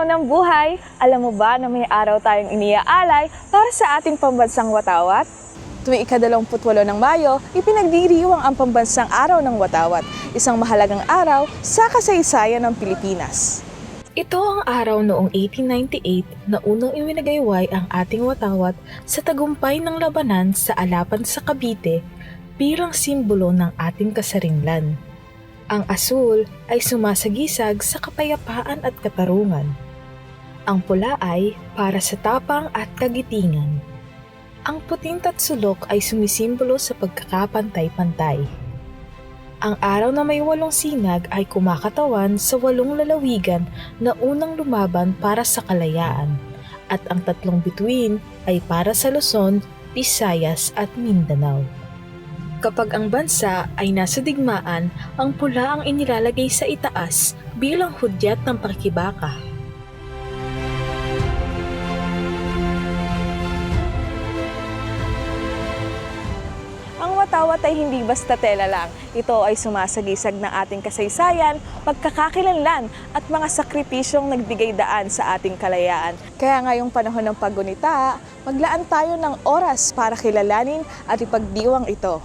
araw ng buhay! Alam mo ba na may araw tayong iniaalay para sa ating pambansang watawat? Tuwing ika-28 ng Mayo, ipinagdiriwang ang pambansang araw ng watawat, isang mahalagang araw sa kasaysayan ng Pilipinas. Ito ang araw noong 1898 na unang iwinagayway ang ating watawat sa tagumpay ng labanan sa Alapan sa Cavite bilang simbolo ng ating kasarinlan. Ang asul ay sumasagisag sa kapayapaan at katarungan. Ang pula ay para sa tapang at kagitingan. Ang puting tatsulok ay sumisimbolo sa pagkakapantay-pantay. Ang araw na may 8 sinag ay kumakatawan sa 8 lalawigan na unang lumaban para sa kalayaan, at ang 3 bituin ay para sa Luzon, Visayas at Mindanao. Kapag ang bansa ay nasa digmaan, ang pula ang inilalagay sa itaas bilang hudyat ng pakikibaka. Ang watawat ay hindi basta tela lang. Ito ay sumasagisag ng ating kasaysayan, pagkakakilanlan at mga sakripisyong nagbigay daan sa ating kalayaan. Kaya ngayong panahon ng paggunita, maglaan tayo ng oras para kilalanin at ipagdiwang ito.